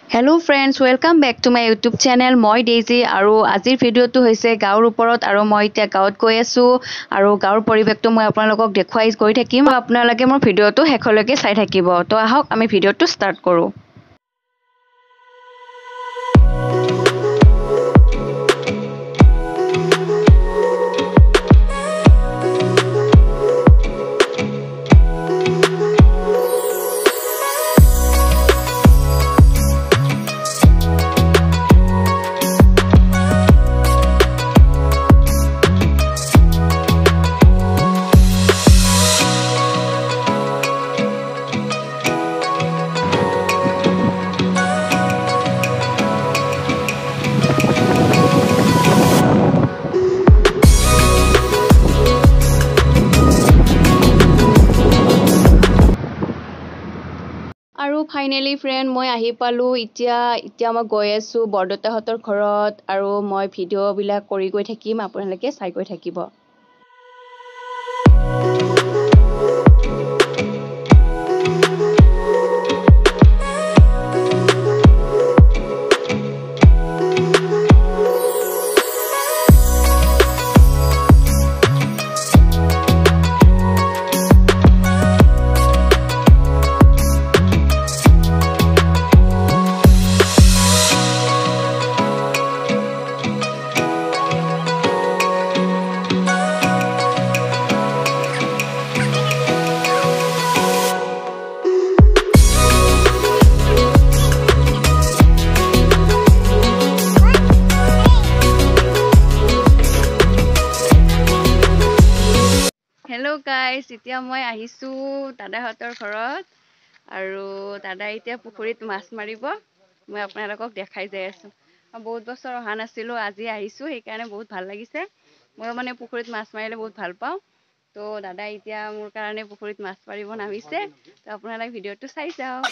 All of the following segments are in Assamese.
Hello friends, welcome back to my YouTube channel. মই ডেইজি আৰু আজিৰ ভিডিঅ'টো হৈছে গাঁৱৰ ওপৰত আৰু মই এতিয়া গাঁৱত গৈ আছো আৰু গাঁৱৰ পৰিৱেশটো মই আপোনালোকক দেখুৱাই গৈ থাকিম। আপোনালোকে মোৰ ভিডিঅ'টো শেষলৈকে চাই থাকিব। তো আহক আমি ভিডিঅ'টো ষ্টাৰ্ট কৰোঁ। আৰু ফাইনেলি ফ্ৰেণ্ড মই আহি পালোঁ। এতিয়া মই গৈ আছোঁ বৰদেউতাহঁতৰ ঘৰত আৰু মই ভিডিঅ'বিলাক কৰি গৈ থাকিম, আপোনালোকে চাই গৈ থাকিব। হেল্ল' গাইজ, এতিয়া মই আহিছোঁ দাদাহঁতৰ ঘৰত আৰু দাদা এতিয়া পুখুৰীত মাছ মাৰিব। মই আপোনালোকক দেখাই যাই আছোঁ। বহুত বছৰ অহা নাছিলোঁ, আজি আহিছোঁ, সেইকাৰণে বহুত ভাল লাগিছে। মই মানে পুখুৰীত মাছ মাৰিলে বহুত ভাল পাওঁ। তো দাদাই এতিয়া মোৰ কাৰণে পুখুৰীত মাছ মাৰিব নামিছে। তো আপোনালোকে ভিডিঅ'টো চাই যাওক।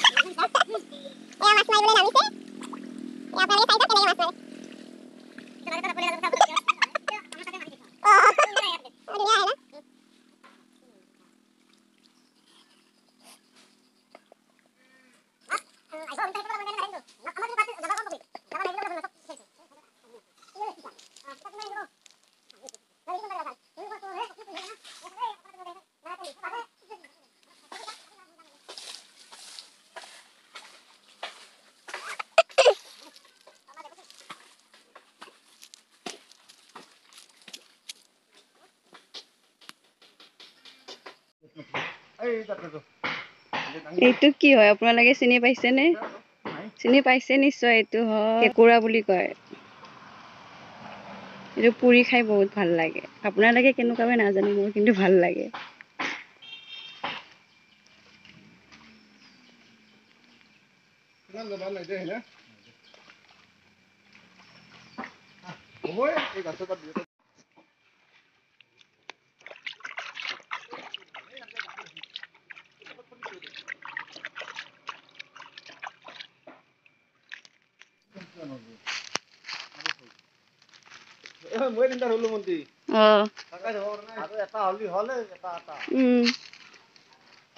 এইটো কি হয় আপোনালোকে চিনি পাইছেনে? চিনি পাইছে নিশ্চয়। এইটো হয় কেঁকুৰা বুলি কয়। এইটো পুৰি খাই বহুত ভাল লাগে। আপোনালোকে কেনেকুৱা হয় নাজানো, মোৰ কিন্তু ভাল লাগে।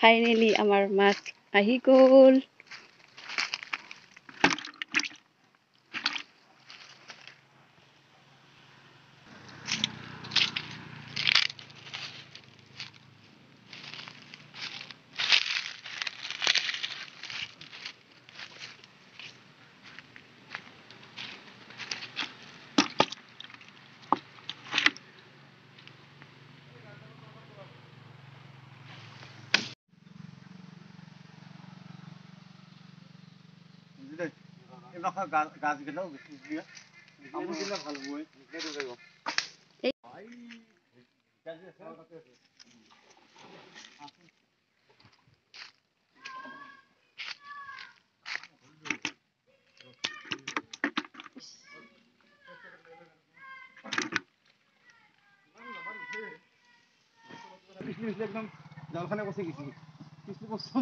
ফাইনেলি আমাৰ মাছ আহি গ'ল। একদম জলখানে কষি গেছি কিছু কৰছো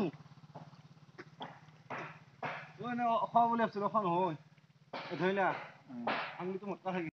অখা বলে ভাবছিল অখা নহয় ধৰিলা আঙুলিটো মটকা থাকি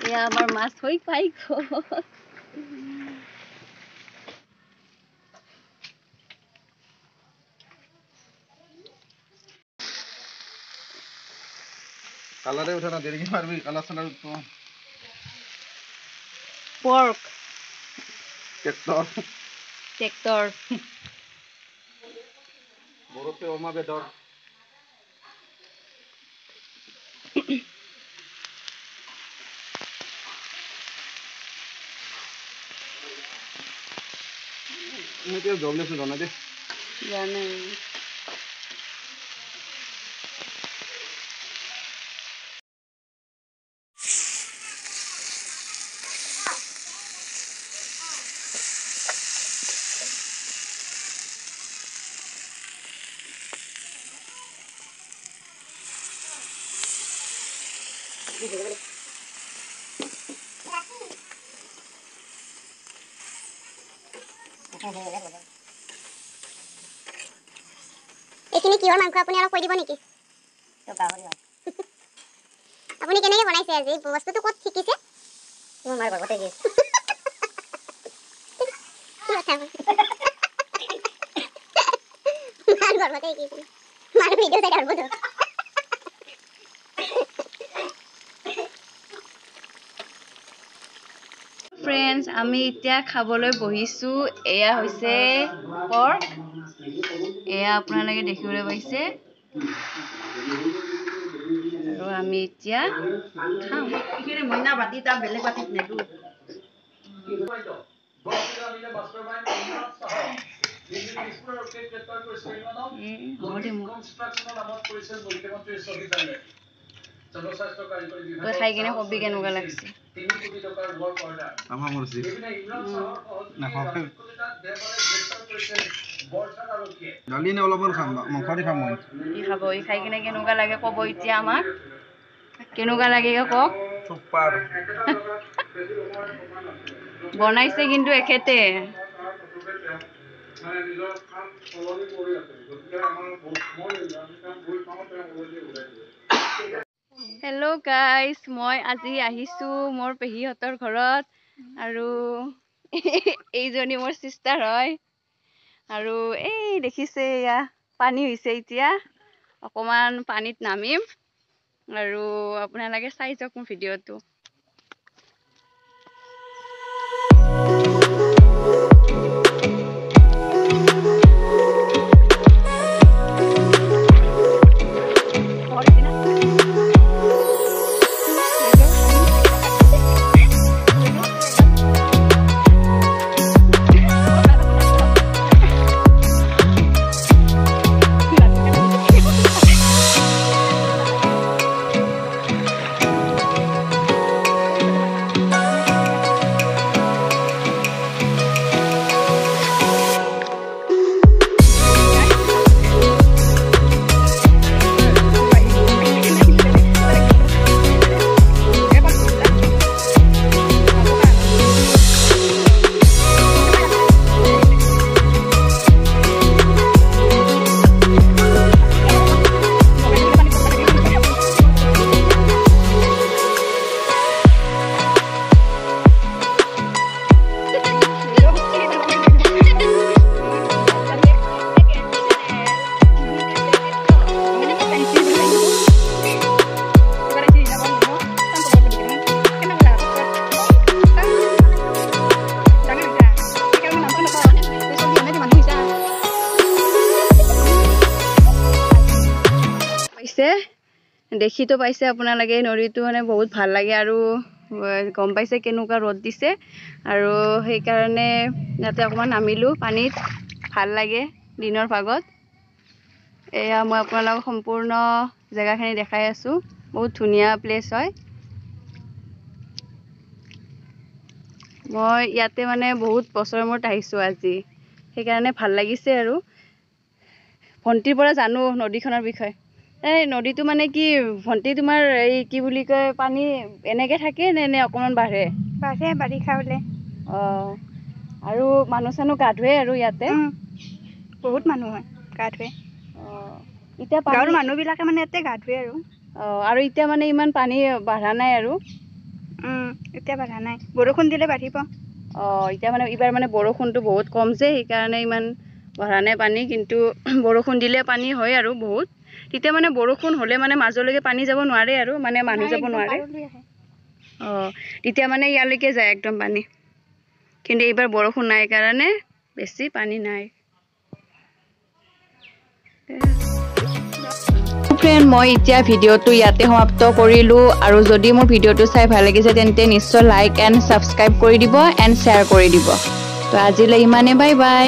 এয়া আমাৰ মাছ হৈ পাই গ'ল কালারে উঠে না দেরি পারবি কালার সালার তো pork ট্রাক্টর বড়তে ওমা বেদর Ini doble sudah nanti. জানে এইখিনি কিহৰ মাংস আপুনি অলপ কৈ দিব নেকি আপুনি কেনেকৈ বনাইছে আজি বস্তুটো ক'ত শিকিছে মোৰ মাৰ ঘৰতে গেছে কি কথা মাৰ ঘৰতে শিকিছে মাৰ ভিডিঅ' চাই আৰু বুঝো ফ্ৰেণ্ডছ আমি এতিয়া খাবলৈ বহিছো এয়া হৈছে pork এয়া আপোনালোকে দেখিবলৈ পাইছে আৰু আমি এতিয়া খাম এখানে মইনা বাতি তা বেলেগ বাতিত নেদু খাই কিনে কবি কেনেকুৱা লাগছে আমার মরছি না খাওয়া ডালি নে অলপমান খাম মাংসটি খাম মই ই খাব ই খাই কিনে কেনেকুৱা লাগে ক'ব এতিয়া আমাক কেনেকুৱা লাগে কওক সুপাৰ বনাইছে কিন্তু এখেতে মানে নিজৰ কাম সলনি কৰি আছে গতিকে আমাৰ বহুত সময় আমি কাম কৰি পাওঁতে অলৰেডি ওলাই হেল্ল' গাইজ মই আজি আহিছোঁ মোৰ পেহীহঁতৰ ঘৰত আৰু এইজনী মোৰ চিষ্টাৰ হয় আৰু এই দেখিছে এয়া পানী হৈছে এতিয়া অকণমান পানীত নামিম আৰু আপোনালোকে চাই যাওক মোৰ ভিডিঅ'টো দেখিতো পাইছে আপোনালোকে নদীটো মানে বহুত ভাল লাগে আৰু গম পাইছে কেনেকুৱা ৰ'দ দিছে আৰু সেই কাৰণে ইয়াতে অকমান নামিলো পানীত ভাল লাগে দিনৰ ভাগত এয়া মই আপোনালোকক সম্পূৰ্ণ জায়গাখিনি দেখাই আছো বহুত ধুনীয়া প্লেস হয় মই ইয়াতে মানে বহুত বছৰৰ মূৰত আহিছো আজি সেই কাৰণে ভাল লাগিছে আৰু ভণ্টিৰ পৰা জানো নদীখনৰ বিষয়ে এই নদীটো মানে কি ভণ্টি তোমাৰ এই কি বুলি কয় পানী এনেকে থাকে নে অকমান বাঢ়ে বাৰিষা হলে আৰু মানুহ চানো গা ধুৱে আৰু ইয়াতে বহুত মানুহ হয় গা ধুৱে এতিয়া গাঁৱৰ মানুহবিলাকে মানে ইয়াতে গা ধুৱে আৰু আৰু এতিয়া মানে ইমান পানী বাঢ়া নাই আৰু এতিয়া বাঢ়া নাই বৰষুণ দিলে বাঢ়িব এতিয়া মানে এইবাৰ মানে বৰষুণটো বহুত কম যে সেইকাৰণে ইমান বাঢ়া নাই পানী কিন্তু বৰষুণ দিলে পানী হয় আৰু বহুত তেতিয়া মানে বৰষুণ হ'লে মানে মাজলৈকে পানী যাব নোৱাৰে আৰু মানে মানুহ যাব নোৱাৰে তেতিয়া মানে ইয়ালৈকে যায় একদম পানী কিন্তু এইবাৰ বৰষুণ নাই কাৰণে বেছি পানী নাই ফ্ৰেন্ড মই এতিয়া ভিডিঅ'টো ইয়াতে সমাপ্ত কৰিলোঁ আৰু যদি মোৰ ভিডিঅ'টো চাই ভাল লাগিছে তেন্তে নিশ্চয় লাইক এণ্ড ছাবস্ক্ৰাইব কৰি দিব এণ্ড শ্বেয়াৰ কৰি দিব তো আজিলৈ ইমানে বাই বাই